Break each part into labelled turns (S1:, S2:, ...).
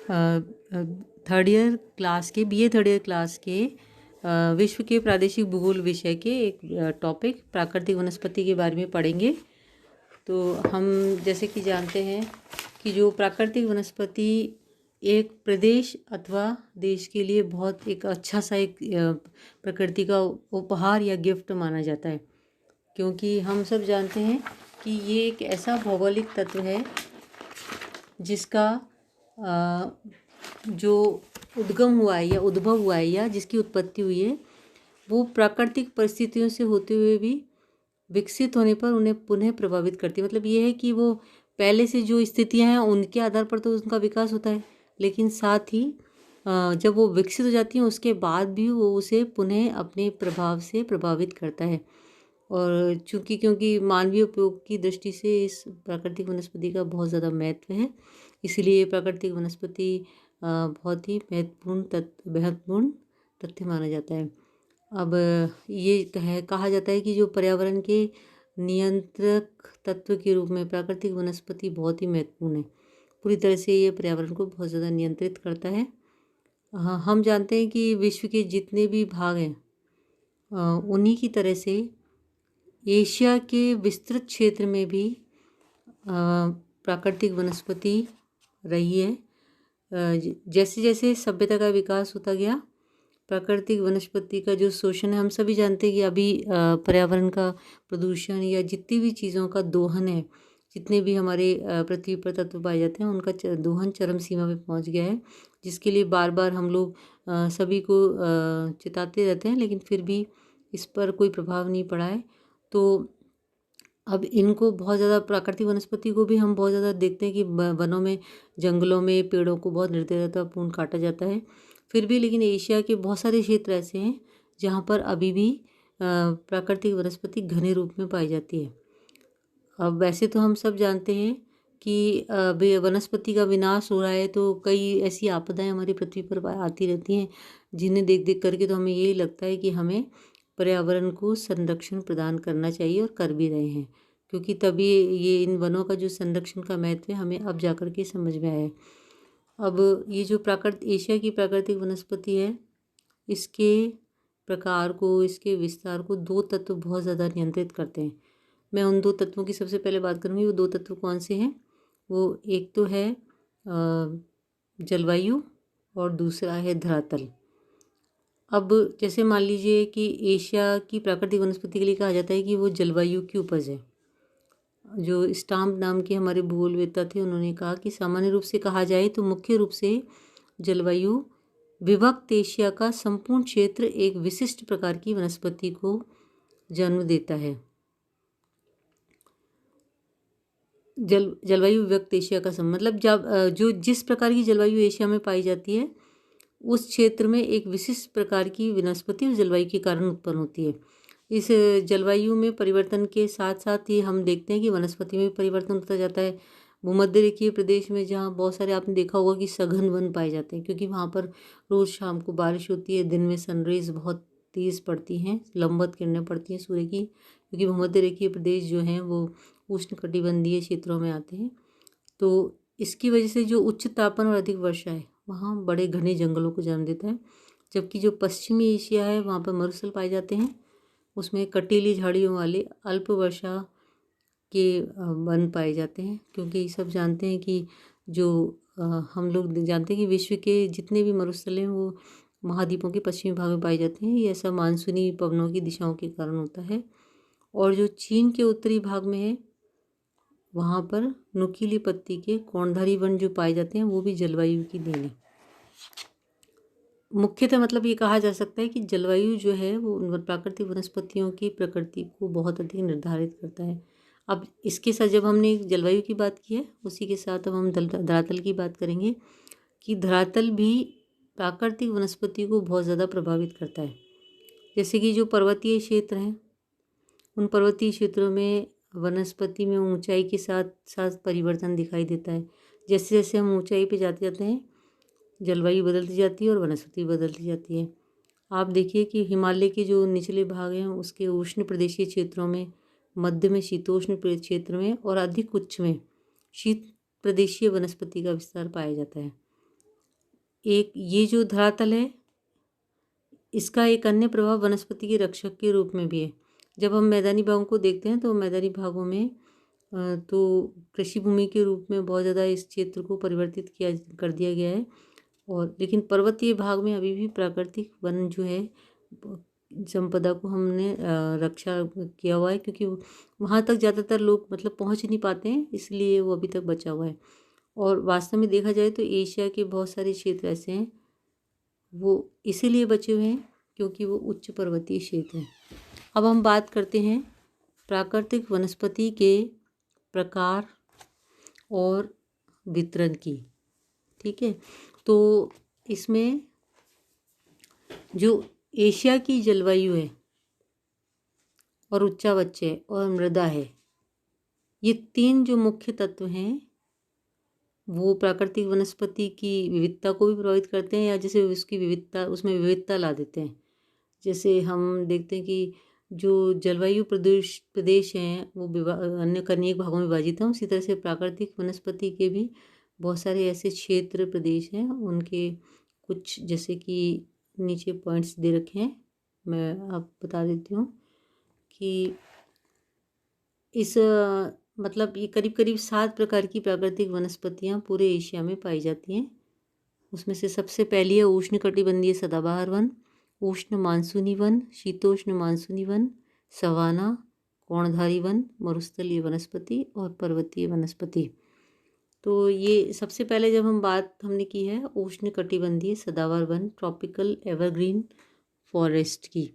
S1: Third year class के BA third year class के विश्व के प्रादेशिक भूगोल विषय के एक टॉपिक प्राकृतिक वनस्पति के बारे में पढ़ेंगे। तो हम जैसे कि जानते हैं कि जो प्राकृतिक वनस्पति एक प्रदेश अथवा देश के लिए बहुत एक अच्छा सा एक प्रकृति का उपहार या गिफ्ट माना जाता है, क्योंकि हम सब जानते हैं कि ये एक ऐसा भौगोलिक तत्व है जिसका जो उद्गम हुआ है या उद्भव हुआ है या जिसकी उत्पत्ति हुई है वो प्राकृतिक परिस्थितियों से होते हुए भी विकसित होने पर उन्हें पुनः प्रभावित करती है। मतलब ये है कि वो पहले से जो स्थितियां हैं उनके आधार पर तो उनका विकास होता है, लेकिन साथ ही जब वो विकसित हो जाती हैं उसके बाद भी वो उसे पुनः अपने प्रभाव से प्रभावित करता है। और क्योंकि मानवीय उपयोग की दृष्टि से इस प्राकृतिक वनस्पति का बहुत ज़्यादा महत्व है, इसलिए प्राकृतिक वनस्पति बहुत ही महत्वपूर्ण तथ्य माना जाता है। अब ये कहा जाता है कि जो पर्यावरण के नियंत्रक तत्व के रूप में प्राकृतिक वनस्पति बहुत ही महत्वपूर्ण है। पूरी तरह से ये पर्यावरण को बहुत ज़्यादा नियंत्रित करता है। हम जानते हैं कि विश्व के जितने भी भाग हैं उन्हीं की तरह से एशिया के विस्तृत क्षेत्र में भी प्राकृतिक वनस्पति रही है। जैसे जैसे सभ्यता का विकास होता गया, प्राकृतिक वनस्पति का जो शोषण है, हम सभी जानते हैं कि अभी पर्यावरण का प्रदूषण या जितनी भी चीज़ों का दोहन है, जितने भी हमारे पृथ्वी पर तत्व पाए जाते हैं उनका दोहन चरम सीमा पे पहुंच गया है, जिसके लिए बार बार हम लोग सभी को चेताते रहते हैं, लेकिन फिर भी इस पर कोई प्रभाव नहीं पड़ा है। तो अब इनको बहुत ज़्यादा प्राकृतिक वनस्पति को भी हम बहुत ज़्यादा देखते हैं कि वनों में, जंगलों में पेड़ों को बहुत निर्दयतापूर्ण काटा जाता है। फिर भी लेकिन एशिया के बहुत सारे क्षेत्र ऐसे हैं जहाँ पर अभी भी प्राकृतिक वनस्पति घने रूप में पाई जाती है। अब वैसे तो हम सब जानते हैं कि वनस्पति का विनाश हो रहा है, तो कई ऐसी आपदाएं हमारी पृथ्वी पर आती रहती हैं जिन्हें देख देख करके तो हमें यही लगता है कि हमें पर्यावरण को संरक्षण प्रदान करना चाहिए, और कर भी रहे हैं, क्योंकि तभी ये इन वनों का जो संरक्षण का महत्व है हमें अब जाकर के समझ में आया है। अब ये जो एशिया की प्राकृतिक वनस्पति है, इसके प्रकार को, इसके विस्तार को दो तत्व बहुत ज़्यादा नियंत्रित करते हैं। मैं उन दो तत्वों की सबसे पहले बात करूँगी। वो दो तत्व कौन से हैं? वो एक तो है जलवायु और दूसरा है धरातल। अब जैसे मान लीजिए कि एशिया की प्राकृतिक वनस्पति के लिए कहा जाता है कि वो जलवायु की उपज है। जो स्टाम्प नाम के हमारे भूगोलवेत्ता थे उन्होंने कहा कि सामान्य रूप से कहा जाए तो मुख्य रूप से जलवायु विभक्त एशिया का संपूर्ण क्षेत्र एक विशिष्ट प्रकार की वनस्पति को जन्म देता है। जलवायु विभक्त एशिया का मतलब जब जो जिस प्रकार की जलवायु एशिया में पाई जाती है उस क्षेत्र में एक विशिष्ट प्रकार की वनस्पति उस जलवायु के कारण उत्पन्न होती है। इस जलवायु में परिवर्तन के साथ साथ ही हम देखते हैं कि वनस्पति में भी परिवर्तन होता जाता है। भूमध्य रेखीय प्रदेश में जहाँ बहुत सारे, आपने देखा होगा कि सघन वन पाए जाते हैं, क्योंकि वहाँ पर रोज़ शाम को बारिश होती है, दिन में सनरेज बहुत तेज़ पड़ती हैं, लंबवत किरणें पड़ती हैं सूर्य की, क्योंकि भूमध्य रेखीय प्रदेश जो हैं वो उष्णकटिबंधीय क्षेत्रों में आते हैं। तो इसकी वजह से जो उच्च तापमान और अधिक वर्षा है वहाँ बड़े घने जंगलों को जन्म देता है। जबकि जो पश्चिमी एशिया है वहाँ पर मरुस्थल पाए जाते हैं, उसमें कटीली झाड़ियों वाले अल्प वर्षा के वन पाए जाते हैं। क्योंकि सब जानते हैं कि जो हम लोग जानते हैं कि विश्व के जितने भी मरुस्थल हैं वो महाद्वीपों के पश्चिमी भाग में पाए जाते हैं। ये ऐसा मानसूनी पवनों की दिशाओं के कारण होता है। और जो चीन के उत्तरी भाग में है वहाँ पर नुकीली पत्ती के कोणधारी वन जो पाए जाते हैं वो भी जलवायु की देन है। मुख्यतः मतलब ये कहा जा सकता है कि जलवायु जो है वो प्राकृतिक वनस्पतियों की प्रकृति को बहुत अधिक निर्धारित करता है। अब इसके साथ जब हमने जलवायु की बात की है, उसी के साथ अब हम धरातल की बात करेंगे कि धरातल भी प्राकृतिक वनस्पति को बहुत ज़्यादा प्रभावित करता है। जैसे कि जो पर्वतीय क्षेत्र हैं, उन पर्वतीय क्षेत्रों में वनस्पति में ऊंचाई के साथ साथ परिवर्तन दिखाई देता है। जैसे जैसे हम ऊंचाई पे जाते जाते हैं जलवायु बदलती जाती है और वनस्पति बदलती जाती है। आप देखिए कि हिमालय के जो निचले भाग हैं उसके उष्ण प्रदेशीय क्षेत्रों में, मध्य में शीतोष्ण क्षेत्र में और अधिक उच्च में शीत प्रदेशीय वनस्पति का विस्तार पाया जाता है। एक ये जो धरातल है, इसका एक अन्य प्रभाव वनस्पति के रक्षक के रूप में भी है। जब हम मैदानी भागों को देखते हैं तो मैदानी भागों में तो कृषि भूमि के रूप में बहुत ज़्यादा इस क्षेत्र को परिवर्तित किया कर दिया गया है। और लेकिन पर्वतीय भाग में अभी भी प्राकृतिक वन जो है संपदा को हमने रक्षा किया हुआ है, क्योंकि वहाँ तक ज़्यादातर लोग मतलब पहुँच नहीं पाते हैं, इसलिए वो अभी तक बचा हुआ है। और वास्तव में देखा जाए तो एशिया के बहुत सारे क्षेत्र ऐसे हैं, वो इसीलिए बचे हुए हैं क्योंकि वो उच्च पर्वतीय क्षेत्र हैं। अब हम बात करते हैं प्राकृतिक वनस्पति के प्रकार और वितरण की। ठीक है, तो इसमें जो एशिया की जलवायु है और उच्चावच है और मृदा है, ये तीन जो मुख्य तत्व हैं वो प्राकृतिक वनस्पति की विविधता को भी प्रभावित करते हैं, या जैसे उसकी विविधता, उसमें विविधता ला देते हैं। जैसे हम देखते हैं कि जो जलवायु प्रदेश हैं वो अन्य अनेक भागों में विभाजित हैं। उसी तरह से प्राकृतिक वनस्पति के भी बहुत सारे ऐसे क्षेत्र प्रदेश हैं, उनके कुछ जैसे कि नीचे पॉइंट्स दे रखे हैं, मैं आप बता देती हूँ कि इस मतलब ये करीब करीब 7 प्रकार की प्राकृतिक वनस्पतियाँ पूरे एशिया में पाई जाती हैं। उसमें से सबसे पहली है उष्णकटिबंधीय सदाबहार वन, उष्ण मानसूनी वन, शीतोष्ण मानसूनी वन, सवाना, कोणधारी वन, मरुस्थलीय वनस्पति और पर्वतीय वनस्पति। तो ये सबसे पहले जब हम बात हमने की है उष्णकटिबंधीय सदाबहार वन, ट्रॉपिकल एवरग्रीन फॉरेस्ट की,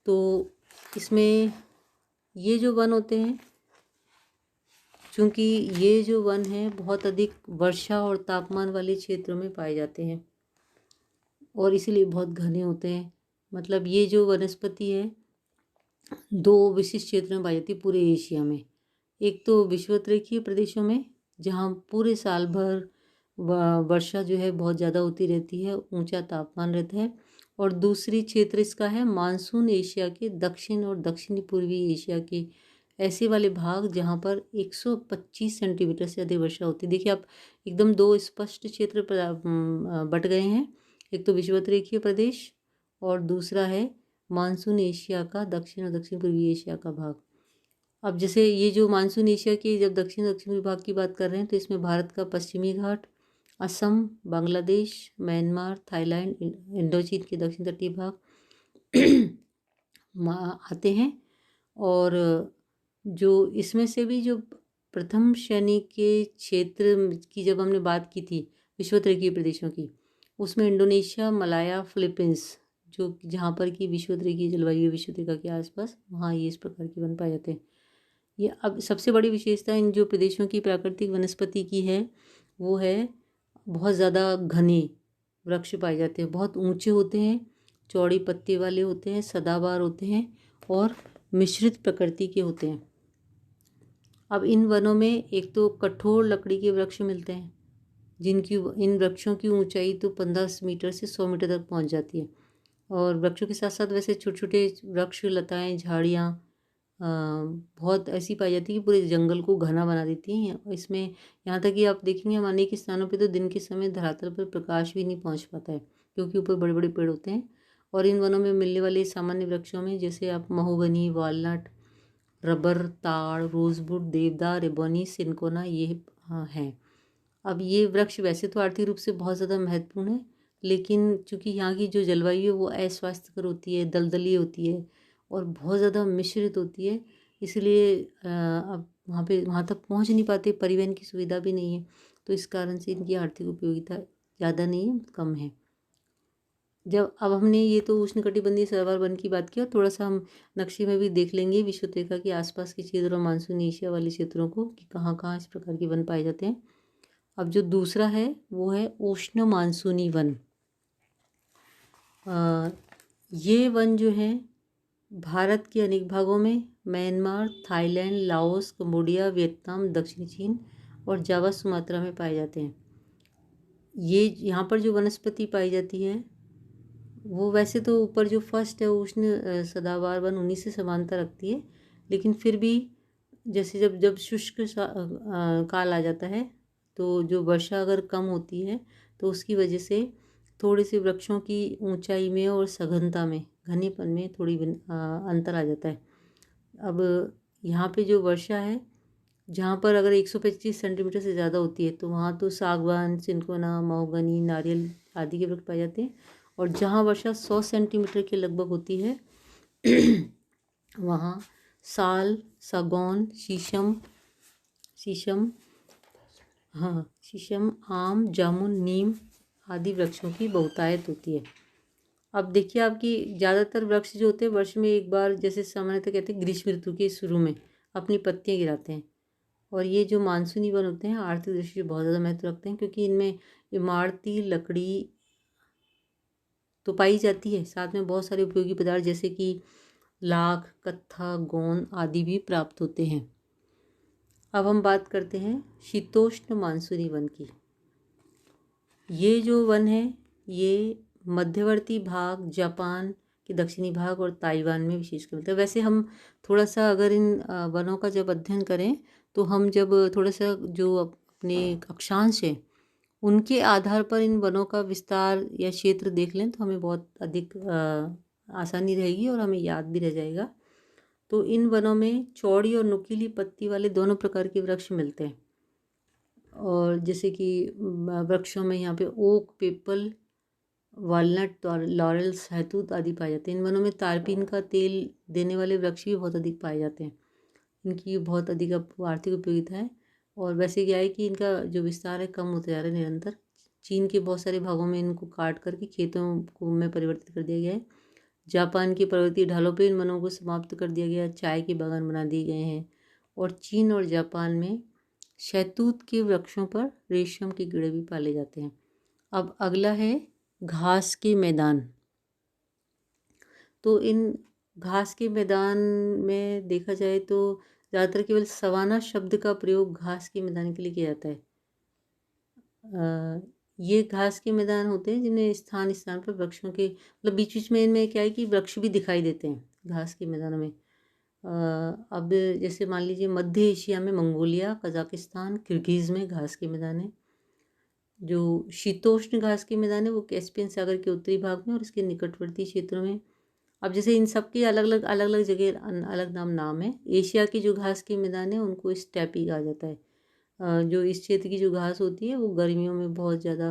S1: तो इसमें ये जो वन होते हैं, चूँकि ये जो वन है बहुत अधिक वर्षा और तापमान वाले क्षेत्रों में पाए जाते हैं और इसीलिए बहुत घने होते हैं। मतलब ये जो वनस्पति है दो विशिष्ट क्षेत्रों में पाई जाती है पूरे एशिया में। एक तो विषुवतरेखीय प्रदेशों में जहाँ पूरे साल भर वर्षा जो है बहुत ज़्यादा होती रहती है, ऊंचा तापमान रहता है। और दूसरी क्षेत्र इसका है मानसून एशिया के दक्षिण और दक्षिणी पूर्वी एशिया के ऐसे वाले भाग जहाँ पर 125 सेंटीमीटर से अधिक वर्षा होती है। देखिए आप एकदम दो स्पष्ट क्षेत्र बट गए हैं, एक तो विषुवतरेखीय प्रदेश और दूसरा है मानसून एशिया का दक्षिण और दक्षिण पूर्वी एशिया का भाग। अब जैसे ये जो मानसून एशिया के जब दक्षिण पूर्वी भाग की बात कर रहे हैं तो इसमें भारत का पश्चिमी घाट, असम, बांग्लादेश, म्यांमार, थाईलैंड, इंडोचीन के दक्षिण तटीय भाग आते हैं। और जो इसमें से भी जो प्रथम श्रेणी के क्षेत्र की जब हमने बात की थी विषुवतरेखीय प्रदेशों की, उसमें इंडोनेशिया, मलाया, फिलीपींस, जो जहाँ पर की विषुवतरेखीय जलवायु विषुवतरेखा के आसपास, वहाँ ये इस प्रकार के वन पाए जाते हैं। ये अब सबसे बड़ी विशेषता इन जो प्रदेशों की प्राकृतिक वनस्पति की है वो है बहुत ज़्यादा घने वृक्ष पाए जाते हैं, बहुत ऊंचे होते हैं, चौड़ी पत्ती वाले होते हैं, सदाबहार होते हैं और मिश्रित प्रकृति के होते हैं। अब इन वनों में एक तो कठोर लकड़ी के वृक्ष मिलते हैं जिनकी इन वृक्षों की ऊंचाई तो 15 मीटर से 100 मीटर तक पहुंच जाती है। और वृक्षों के साथ साथ वैसे छोटे छोटे वृक्ष, लताएं, झाड़ियाँ बहुत ऐसी पाई जाती है कि पूरे जंगल को घना बना देती हैं। इसमें यहाँ तक कि आप देखेंगे हम अनेक स्थानों पे तो दिन के समय धरातल पर प्रकाश भी नहीं पहुँच पाता है क्योंकि ऊपर बड़े बड़े पेड़ होते हैं। और इन वनों में मिलने वाले सामान्य वृक्षों में जैसे आप महोगनी, वालनट, रबर, ताड़, रोजवुड, देवदार, एबोनी, सिनकोना ये हैं। अब ये वृक्ष वैसे तो आर्थिक रूप से बहुत ज़्यादा महत्वपूर्ण है, लेकिन चूँकि यहाँ की जो जलवायु है वो अस्वास्थ्यकर होती है, दलदली होती है और बहुत ज़्यादा मिश्रित होती है, इसलिए अब वहाँ तक पहुँच नहीं पाते, परिवहन की सुविधा भी नहीं है, तो इस कारण से इनकी आर्थिक उपयोगिता ज़्यादा नहीं है, कम है। जब अब हमने ये तो उष्णकटिबंधीय सदाबहार वन की बात की और थोड़ा सा हम नक्शे में भी देख लेंगे विषुवतरेखा के आसपास के क्षेत्रों और मानसून एशिया वाले क्षेत्रों को कि कहाँ कहाँ इस प्रकार के वन पाए जाते हैं। अब जो दूसरा है वो है उष्ण मानसूनी वन। ये वन जो है भारत के अनेक भागों में, Myanmar, Thailand, Laos, Cambodia, Vietnam, दक्षिणी चीन और जावा, सुमात्रा में पाए जाते हैं। ये यहाँ पर जो वनस्पति पाई जाती है वो वैसे तो ऊपर जो फर्स्ट है उष्ण सदाबहार वन उन्हीं से समानता रखती है, लेकिन फिर भी जैसे जब जब शुष्क काल आ जाता है तो जो वर्षा अगर कम होती है तो उसकी वजह से थोड़े से वृक्षों की ऊंचाई में और सघनता में, घनेपन में थोड़ी अंतर आ जाता है। अब यहाँ पे जो वर्षा है, जहाँ पर अगर 125 सेंटीमीटर से ज़्यादा होती है तो वहाँ तो सागवान, सिनकोना, महोगनी, नारियल आदि के वृक्ष पाए जाते हैं। और जहाँ वर्षा 100 सेंटीमीटर के लगभग होती है वहाँ साल, सागौन, शीशम, शीशम, आम, जामुन, नीम आदि वृक्षों की बहुतायत होती है। अब देखिए आपकी ज़्यादातर वृक्ष जो होते हैं वर्ष में एक बार, जैसे सामान्यतः कहते हैं ग्रीष्म ऋतु के शुरू में अपनी पत्तियां गिराते हैं। और ये जो मानसूनी वन होते हैं आर्थिक दृष्टि से बहुत ज़्यादा महत्व रखते हैं, क्योंकि इनमें इमारती लकड़ी तो पाई जाती है, साथ में बहुत सारे उपयोगी पदार्थ जैसे कि लाख, कत्था, गोंद आदि भी प्राप्त होते हैं। अब हम बात करते हैं शीतोष्ण मानसूनी वन की। ये जो वन है ये मध्यवर्ती भाग, जापान के दक्षिणी भाग और ताइवान में विशेषकर मिलता है। वैसे हम थोड़ा सा अगर इन वनों का जब अध्ययन करें तो हम जब थोड़ा सा जो अपने अक्षांश है उनके आधार पर इन वनों का विस्तार या क्षेत्र देख लें तो हमें बहुत अधिक आसानी रहेगी और हमें याद भी रह जाएगा। तो इन वनों में चौड़ी और नुकीली पत्ती वाले दोनों प्रकार के वृक्ष मिलते हैं। और जैसे कि वृक्षों में यहाँ पे ओक, पीपल, वालनट, लॉरेल, सहतूत आदि पाए जाते हैं। इन वनों में तारपीन का तेल देने वाले वृक्ष भी बहुत अधिक पाए जाते हैं। इनकी बहुत अधिक आर्थिक उपयोगिता है। और वैसे क्या है कि इनका जो विस्तार है कम होता जा रहा है निरंतर। चीन के बहुत सारे भागों में इनको काट करके खेतों को में परिवर्तित कर दिया गया है। जापान की पर्वतीय ढालों पर इन वनों को समाप्त कर दिया गया, चाय के बागान बना दिए गए हैं। और चीन और जापान में शहतूत के वृक्षों पर रेशम के कीड़े भी पाले जाते हैं। अब अगला है घास के मैदान। तो इन घास के मैदान में देखा जाए तो ज़्यादातर केवल सवाना शब्द का प्रयोग घास के मैदान के लिए किया जाता है। ये घास के मैदान होते हैं जिन्हें स्थान स्थान पर वृक्षों के मतलब बीच बीच में इनमें क्या है कि वृक्ष भी दिखाई देते हैं घास के मैदानों में। अब जैसे मान लीजिए मध्य एशिया में मंगोलिया, कजाकिस्तान, किर्गिज़ में घास के मैदान है। जो शीतोष्ण घास के मैदान है वो कैस्पियन सागर के उत्तरी भाग में और इसके निकटवर्ती क्षेत्रों में। अब जैसे इन सब के अलग अलग जगह अलग नाम है। एशिया की जो घास के मैदान है उनको स्टेपी कहा जाता है। जो इस क्षेत्र की जो घास होती है वो गर्मियों में बहुत ज़्यादा,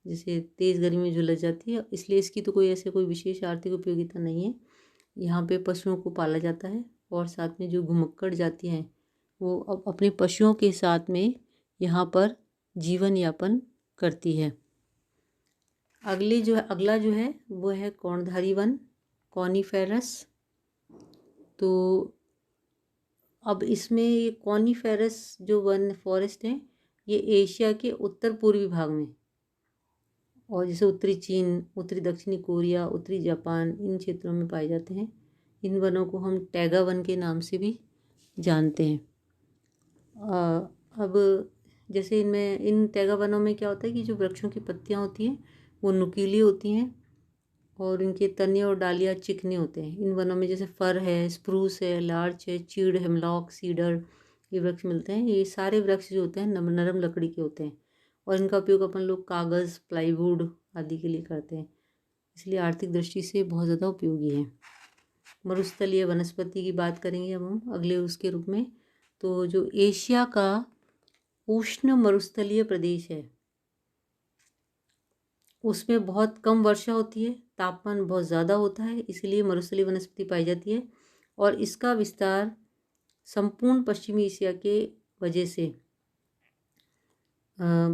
S1: जैसे तेज़ गर्मी में झुलस जाती है, इसलिए इसकी तो कोई विशेष आर्थिक उपयोगिता नहीं है। यहाँ पे पशुओं को पाला जाता है और साथ में जो घुमक्कड़ जाति हैं वो अपने पशुओं के साथ में यहाँ पर जीवन यापन करती है। अगला जो है वो है कौड़धारी वन, कॉनीफेरस। तो अब इसमें ये कॉनीफेरस जो वन फॉरेस्ट है ये एशिया के उत्तर पूर्वी भाग में और जैसे उत्तरी चीन, उत्तरी दक्षिणी कोरिया, उत्तरी जापान इन क्षेत्रों में पाए जाते हैं। इन वनों को हम टैगा वन के नाम से भी जानते हैं। अब जैसे इन टैगा वनों में क्या होता है कि जो वृक्षों की पत्तियां होती हैं वो नुकीली होती हैं और इनके तने और डालियाँ चिकने होते हैं। इन वनों में जैसे फर है, स्प्रूस है, लार्च है, चीड़, हेमलॉक, सीडर ये वृक्ष मिलते हैं। ये सारे वृक्ष जो होते हैं नरम लकड़ी के होते हैं और इनका उपयोग अपन लोग कागज़, प्लाईवुड आदि के लिए करते हैं, इसलिए आर्थिक दृष्टि से बहुत ज़्यादा उपयोगी है। मरुस्थलीय वनस्पति की बात करेंगे अब हम अगले उसके रूप में। तो जो एशिया का उष्ण मरुस्थलीय प्रदेश है उसमें बहुत कम वर्षा होती है, तापमान बहुत ज़्यादा होता है, इसलिए मरुस्थलीय वनस्पति पाई जाती है। और इसका विस्तार संपूर्ण पश्चिमी एशिया के वजह से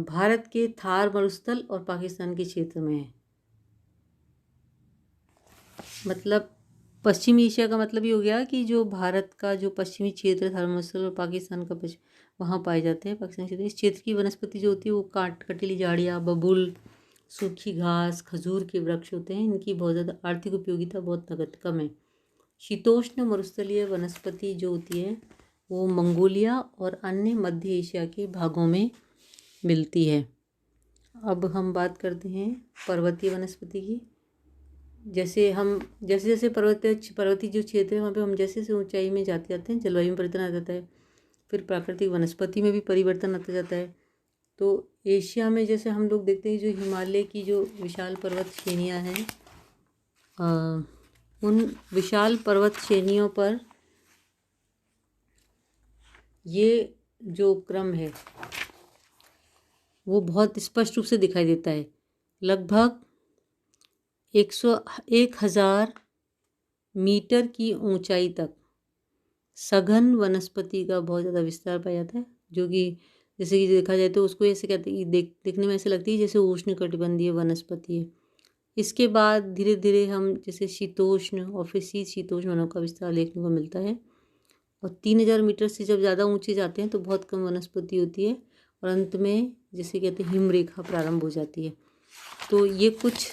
S1: भारत के थार मरुस्थल और पाकिस्तान के क्षेत्र में है। मतलब पश्चिमी एशिया का मतलब ये हो गया कि जो भारत का जो पश्चिमी क्षेत्र थार मरुस्थल और पाकिस्तान का वहाँ पाए जाते हैं पाकिस्तान क्षेत्र। इस क्षेत्र की वनस्पति जो होती है वो कटीली झाड़ियाँ, बबूल, सूखी घास, खजूर के वृक्ष होते हैं। इनकी बहुत ज़्यादा आर्थिक उपयोगिता बहुत नगद कम है। शीतोष्ण मरुस्थलीय वनस्पति जो होती है वो मंगोलिया और अन्य मध्य एशिया के भागों में मिलती है। अब हम बात करते हैं पर्वतीय वनस्पति की। जैसे जैसे पर्वतीय जो क्षेत्र है वहाँ पे हम जैसे ऊंचाई में जाते हैं जलवायु में परिवर्तन आ जाता है, फिर प्राकृतिक वनस्पति में भी परिवर्तन आता जाता है। तो एशिया में जैसे हम लोग देखते हैं जो हिमालय की जो विशाल पर्वत श्रेणियाँ हैं, उन विशाल पर्वत श्रेणियों पर ये जो क्रम है वो बहुत स्पष्ट रूप से दिखाई देता है। लगभग 1,000 मीटर की ऊंचाई तक सघन वनस्पति का बहुत ज़्यादा विस्तार पाया जाता है, जो कि जैसे कि देखा जाए तो उसको ऐसे कहते हैं, देखने में ऐसे लगती है जैसे उष्णकटिबंधीय वनस्पति है। इसके बाद धीरे धीरे हम जैसे शीतोष्ण और फिर शीतोष्ण वनों का विस्तार देखने को मिलता है। और 3,000 मीटर से जब ज़्यादा ऊंचे जाते हैं तो बहुत कम वनस्पति होती है और अंत में जिसे कहते हैं हिमरेखा प्रारंभ हो जाती है। तो ये कुछ